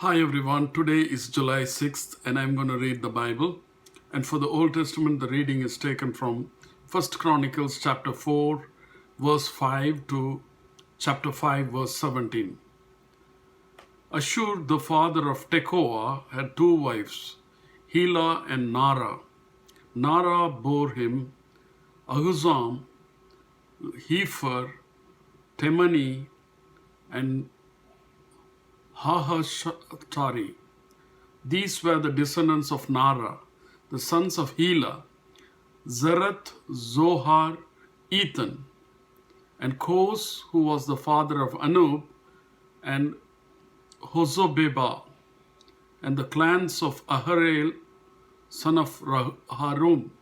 Hi everyone, today is July 6th and I'm going to read the Bible. And for the Old Testament, the reading is taken from 1 Chronicles chapter 4 verse 5 to chapter 5 verse 17. Ashur, the father of Tekoa, had two wives, Hela and Nara. Nara bore him Ahuzam, Hefer, Temani, and Hahashtari. These were the descendants of Nara. The sons of Hela, Zerath, Zohar, Ethan, and Kos, who was the father of Anub, and Hozobeba, and the clans of Aharel, son of Harum.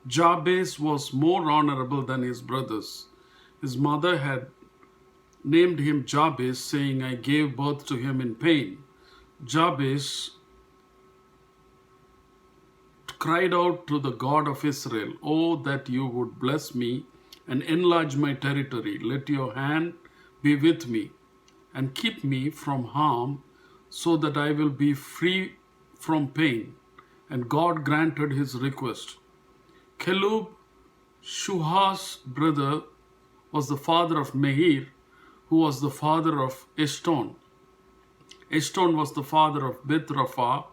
Jabez was more honorable than his brothers. His mother had named him Jabez, saying, I gave birth to him in pain. Jabez cried out to the God of Israel, Oh, that you would bless me and enlarge my territory. Let your hand be with me and keep me from harm, so that I will be free from pain. And God granted his request. Caleb, Shuh's brother, was the father of Mehir, who was the father of Eshton. Eshton was the father of Beth Rapha,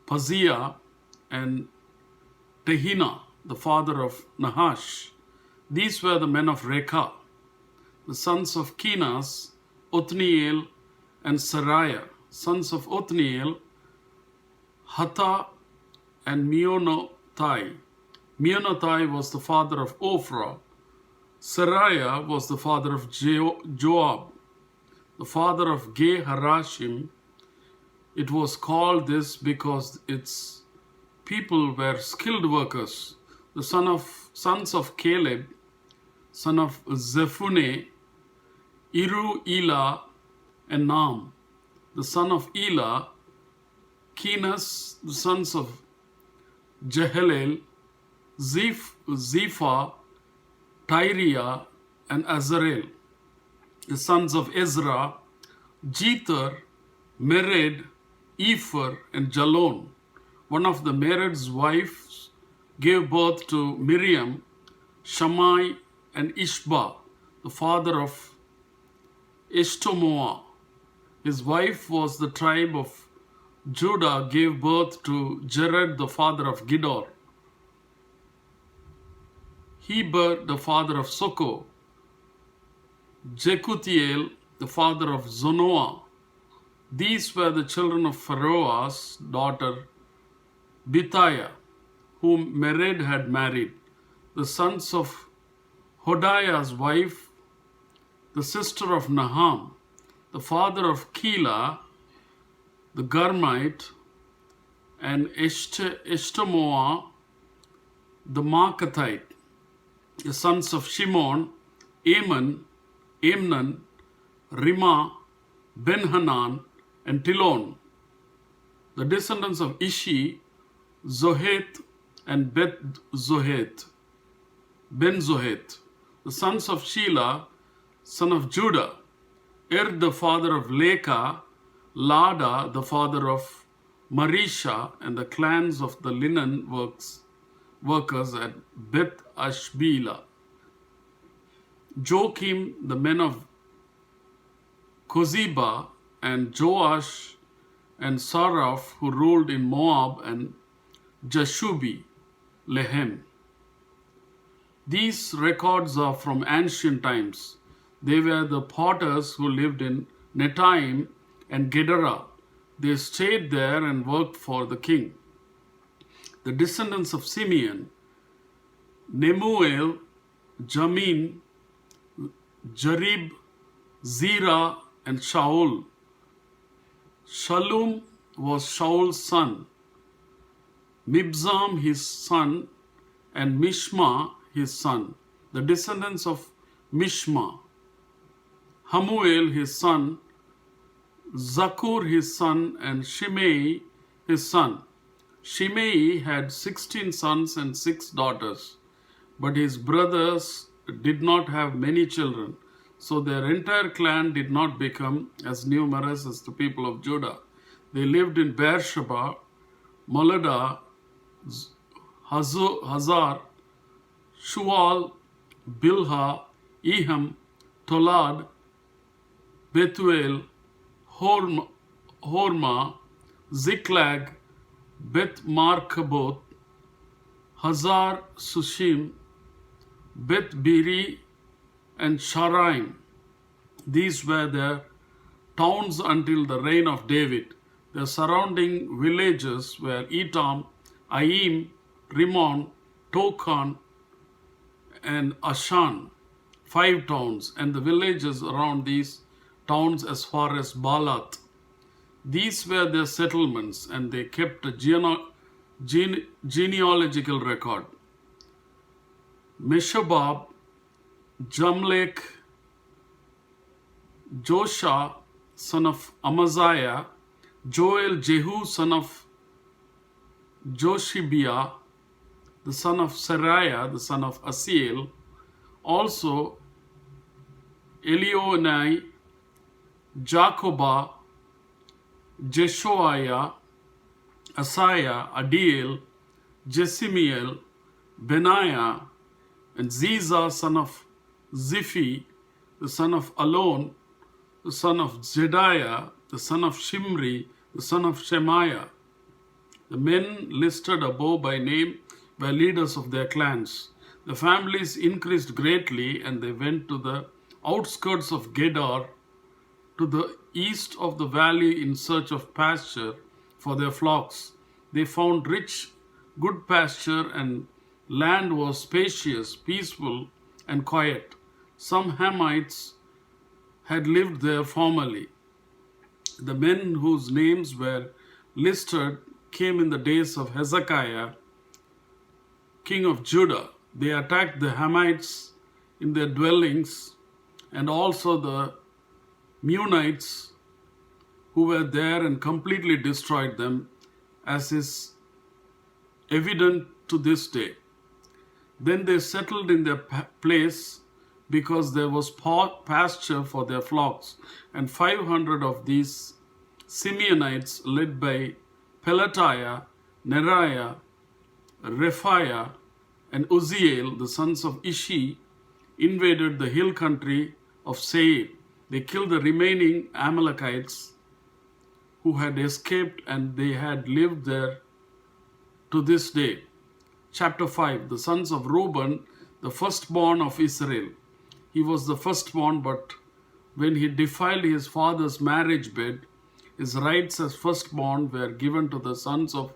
Paziah, and Tehina, the father of Nahash. These were the men of Rekha. The sons of Kenaz, Othniel, and Sariah. Sons of Othniel, Hatha, and Meonothai. Meonothai was the father of Ophrah. Sariah was the father of Joab, the father of Ge-Harashim. It was called this because its people were skilled workers. The sons of Caleb, son of Zephuneh, Iru, Elah, and Nam. The son of Elah, Kenas, the sons of Jehalel, Zepha, Tyriah, and Azarel. The sons of Ezra, Jether, Mered, Epher, and Jalon. One of the Mered's wives gave birth to Miriam, Shammai, and Ishba, the father of Eshtemoa. His wife was the tribe of Judah, gave birth to Jared, the father of Gidor. Heber, the father of Soko. Jekuthiel, the father of Zonoah. These were the children of Pharaoh's daughter, Bithiah, whom Mered had married. The sons of Hodiah's wife, the sister of Naham, the father of Keilah, the Garmite, and Eshtemoa, the Markathite. The sons of Shimon, Amnon, Rimah, Ben-Hanan, and Tilon. The descendants of Ishi, Zoheth, and Ben-Zoheth. The sons of Shelah, son of Judah, the father of Leka, Lada, the father of Marisha, and the clans of the linen workers at Beth Ashbela. Joachim, the men of Kozeba, and Joash and Saraph, who ruled in Moab, and Jashubi, Lehem. These records are from ancient times. They were the potters who lived in Netaim and Gedera. They stayed there and worked for the king. The descendants of Simeon, Nemuel, Jamin, Jarib, Zerah, and Shaul. Shallum was Shaul's son, Mibzam his son, and Mishma his son. The descendants of Mishma, Hamuel his son, Zakur his son, and Shimei his son. Shimei had 16 sons and 6 daughters, but his brothers did not have many children, So their entire clan did not become as numerous as the people of Judah. They lived in Beersheba, Moladah, Hazar, Shual, Bilhah, Eham, Tolad, Bethuel, Hormah, Ziklag, Beth Markaboth, Hazar Sushim, Beth Biri, and Sharaim. These were their towns until the reign of David. The surrounding villages were Etam, Aim, Rimmon, Tokan, and Ashan, 5 towns, and the villages around these towns as far as Baalath. These were their settlements, and they kept a genealogical record. Meshabab, Jamlek, Josha, son of Amaziah, Joel, Jehu, son of Joshibiah, the son of Seraiah, the son of Asiel, also Elionai, Jacobah, Jeshoiah, Asaiah, Adiel, Jesimiel, Benaiah, and Ziza, son of Ziphi, the son of Alon, the son of Jediah, the son of Shimri, the son of Shemaiah. The men listed above by name were leaders of their clans. The families increased greatly, and they went to the outskirts of Gedar, to the east of the valley, in search of pasture for their flocks. They found rich, good pasture, and land was spacious, peaceful, and quiet. Some Hamites had lived there formerly. The men whose names were listed came in the days of Hezekiah, king of Judah. They attacked the Hamites in their dwellings, and also the Meunites who were there, and completely destroyed them, as is evident to this day. Then they settled in their place, because there was pasture for their flocks, and 500 of these Simeonites, led by Pelatiah, Neriah, Rephaiah, and Uzziel, the sons of Ishi, invaded the hill country of Seir. They killed the remaining Amalekites who had escaped, and they had lived there to this day. Chapter 5. The sons of Reuben, the firstborn of Israel. He was the firstborn, but when he defiled his father's marriage bed, his rights as firstborn were given to the sons of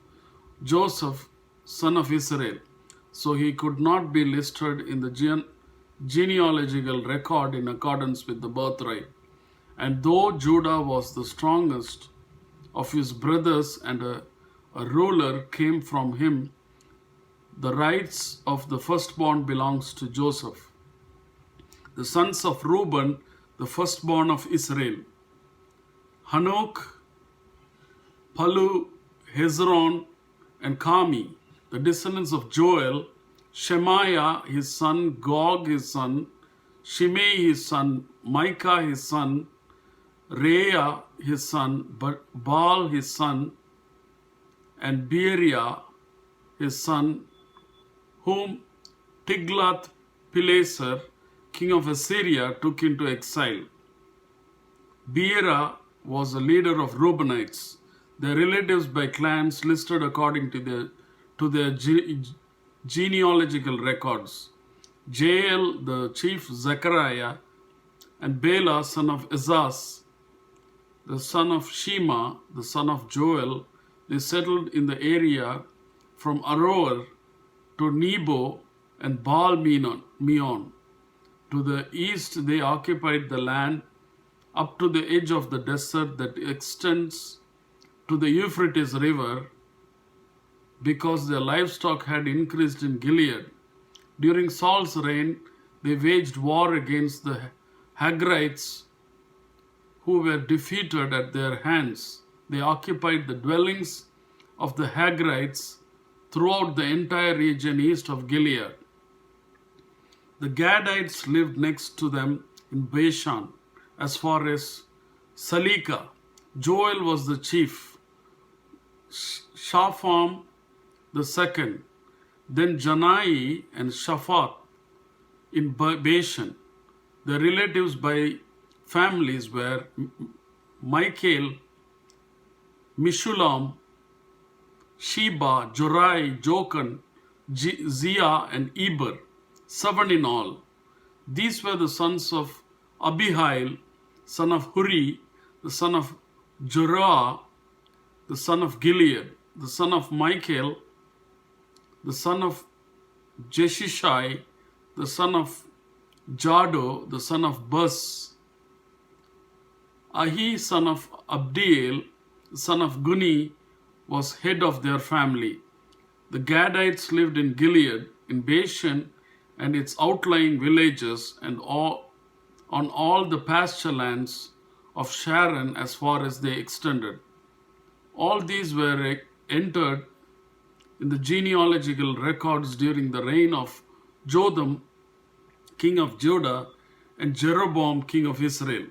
Joseph, son of Israel. So he could not be listed in the genealogical record in accordance with the birthright. And though Judah was the strongest of his brothers, and a ruler came from him, the rights of the firstborn belongs to Joseph. The sons of Reuben, the firstborn of Israel: Hanok, Palu, Hezron, and Kami. The descendants of Joel: Shemaiah his son, Gog his son, Shimei his son, Micah his son, Reah his son, Baal his son, and Beeriah his son, whom Tiglath-Pileser, king of Assyria, took into exile. Beeriah was a leader of Reubenites, their relatives by clans listed according to their genealogical records: Jael, the chief Zechariah, and Bela, son of Azaz, the son of Shema, the son of Joel. They settled in the area from Aroer to Nebo and Baal Meon. To the east, they occupied the land up to the edge of the desert that extends to the Euphrates River, because their livestock had increased in Gilead. During Saul's reign, they waged war against the Hagrites, who were defeated at their hands. They occupied the dwellings of the Hagrites throughout the entire region east of Gilead. The Gadites lived next to them in Bashan, as far as Salika. Joel was the chief, Shapham the second, then Janai and Shaphat in Bashan. The relatives by families were Michael, Mishulam, Sheba, Jorai, Jokan, Zia, and Eber, 7 in all. These were the sons of Abihail, son of Huri, the son of Jorah, the son of Gilead, the son of Michael, the son of Jeshishai, the son of Jado, the son of Bus, Ahi, son of Abdiel, the son of Guni, was head of their family. The Gadites lived in Gilead, in Bashan and its outlying villages, and on all the pasture lands of Sharon as far as they extended. All these were entered in the genealogical records during the reign of Jotham, king of Judah, and Jeroboam, king of Israel.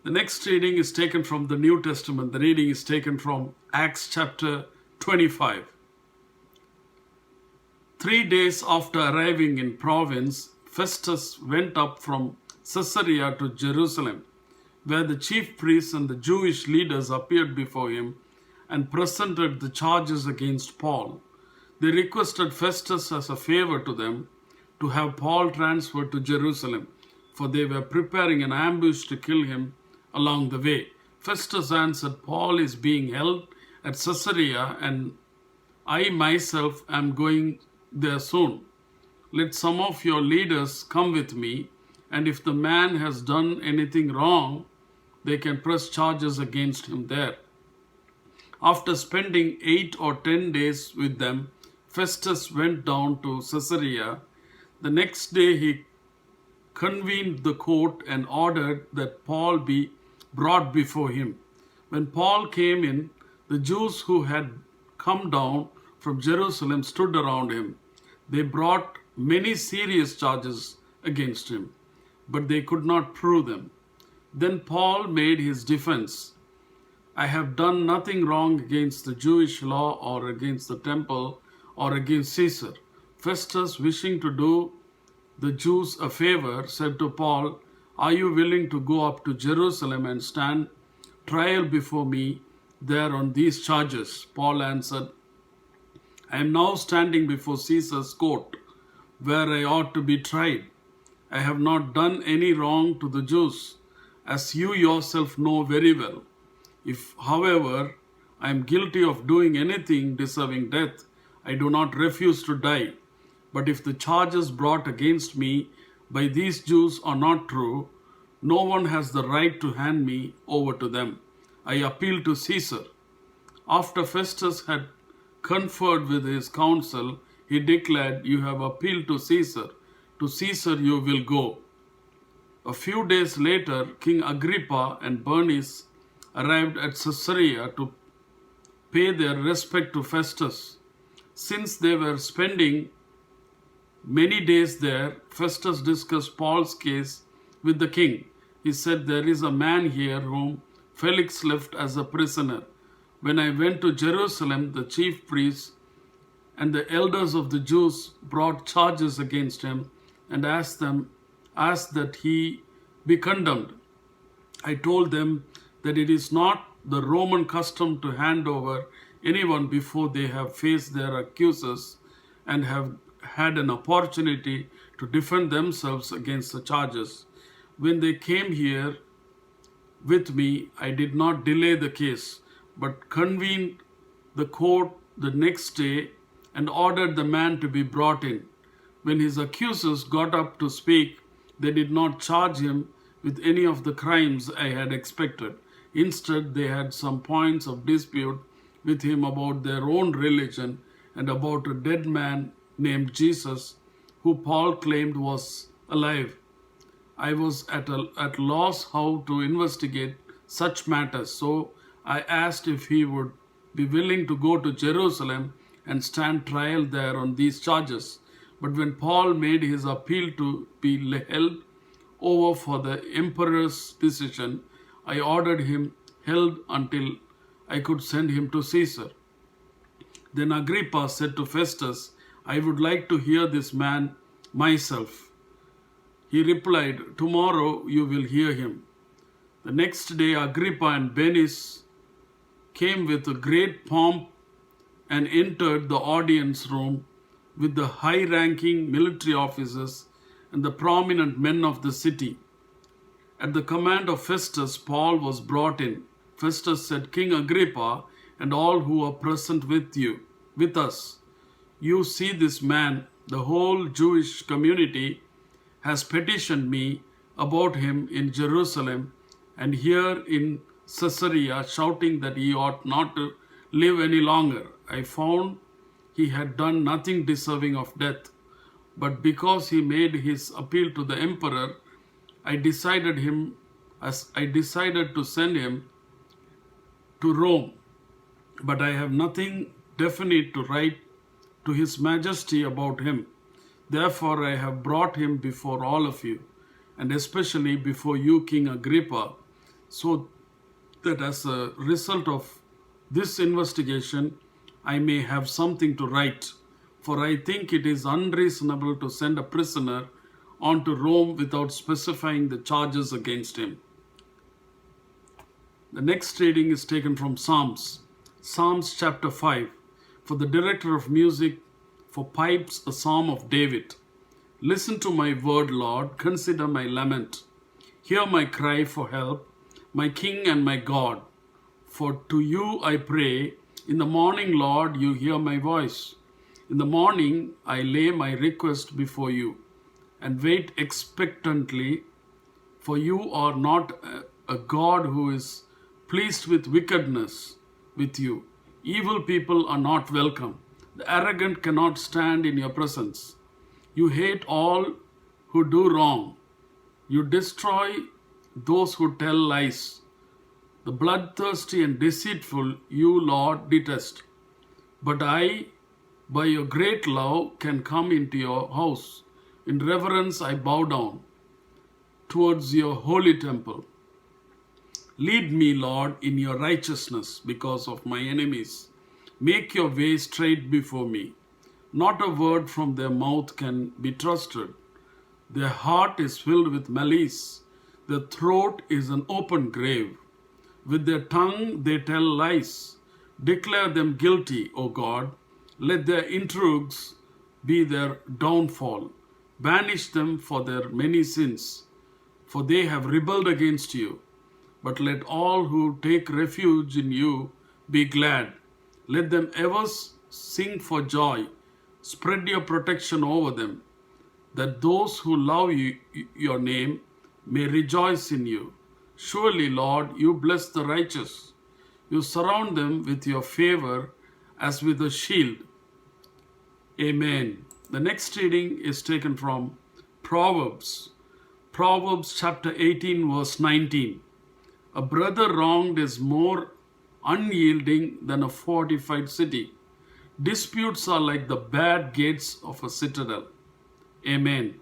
The next reading is taken from the New Testament. The reading is taken from Acts chapter 25. 3 days after arriving in province, Festus went up from Caesarea to Jerusalem, where the chief priests and the Jewish leaders appeared before him and presented the charges against Paul. They requested Festus as a favor to them to have Paul transferred to Jerusalem, for they were preparing an ambush to kill him along the way. Festus answered, Paul is being held at Caesarea, and I myself am going there soon. Let some of your leaders come with me, and if the man has done anything wrong, they can press charges against him there. After spending 8 or 10 days with them, Festus went down to Caesarea. The next day he convened the court and ordered that Paul be brought before him. When Paul came in, the Jews who had come down from Jerusalem stood around him. They brought many serious charges against him, but they could not prove them. Then Paul made his defense. I have done nothing wrong against the Jewish law or against the temple or against Caesar. Festus, wishing to do the Jews a favor, said to Paul, Are you willing to go up to Jerusalem and stand trial before me there on these charges? Paul answered, I am now standing before Caesar's court, where I ought to be tried. I have not done any wrong to the Jews, as you yourself know very well. If, however, I am guilty of doing anything deserving death, I do not refuse to die. But if the charges brought against me by these Jews are not true, no one has the right to hand me over to them. I appeal to Caesar. After Festus had conferred with his council, he declared, You have appealed to Caesar. To Caesar you will go. A few days later, King Agrippa and Bernice arrived at Caesarea to pay their respect to Festus. Since they were spending many days there, Festus discussed Paul's case with the king. He said, There is a man here whom Felix left as a prisoner. When I went to Jerusalem, the chief priests and the elders of the Jews brought charges against him and asked that he be condemned. I told them that it is not the Roman custom to hand over anyone before they have faced their accusers and have had an opportunity to defend themselves against the charges. When they came here with me, I did not delay the case, but convened the court the next day and ordered the man to be brought in. When his accusers got up to speak, they did not charge him with any of the crimes I had expected. Instead, they had some points of dispute with him about their own religion and about a dead man named Jesus, who Paul claimed was alive. I was at loss how to investigate such matters, so I asked if he would be willing to go to Jerusalem and stand trial there on these charges. But when Paul made his appeal to be held over for the emperor's decision, I ordered him held until I could send him to Caesar. Then Agrippa said to Festus, I would like to hear this man myself. He replied, Tomorrow you will hear him. The next day Agrippa and Bernice came with great pomp and entered the audience room with the high-ranking military officers and the prominent men of the city. At the command of Festus, Paul was brought in. Festus said, King Agrippa and all who are present with us, you see this man, the whole Jewish community has petitioned me about him in Jerusalem and here in Caesarea, shouting that he ought not to live any longer. I found he had done nothing deserving of death, but because he made his appeal to the emperor, I decided to send him to Rome. But I have nothing definite to write to His Majesty about him. Therefore, I have brought him before all of you, and especially before you, King Agrippa, so that as a result of this investigation, I may have something to write. For I think it is unreasonable to send a prisoner on to Rome without specifying the charges against him. The next reading is taken from Psalms. Psalms chapter 5. For the director of music for pipes, a psalm of David. Listen to my word, Lord. Consider my lament. Hear my cry for help, my King and my God. For to you I pray. In the morning, Lord, you hear my voice. In the morning, I lay my request before you and wait expectantly, for you are not a God who is pleased with wickedness with you. Evil people are not welcome. The arrogant cannot stand in your presence. You hate all who do wrong. You destroy those who tell lies. The bloodthirsty and deceitful you, Lord, detest. But I, by your great love, can come into your house. In reverence I bow down towards your holy temple. Lead me, Lord, in your righteousness because of my enemies. Make your way straight before me. Not a word from their mouth can be trusted. Their heart is filled with malice. Their throat is an open grave. With their tongue they tell lies. Declare them guilty, O God. Let their intrigues be their downfall. Banish them for their many sins, for they have rebelled against you. But let all who take refuge in you be glad. Let them ever sing for joy. Spread your protection over them, that those who love your name may rejoice in you. Surely, Lord, you bless the righteous. You surround them with your favor as with a shield. Amen. The next reading is taken from Proverbs. Proverbs chapter 18, verse 19. A brother wronged is more unyielding than a fortified city. Disputes are like the bad gates of a citadel. Amen.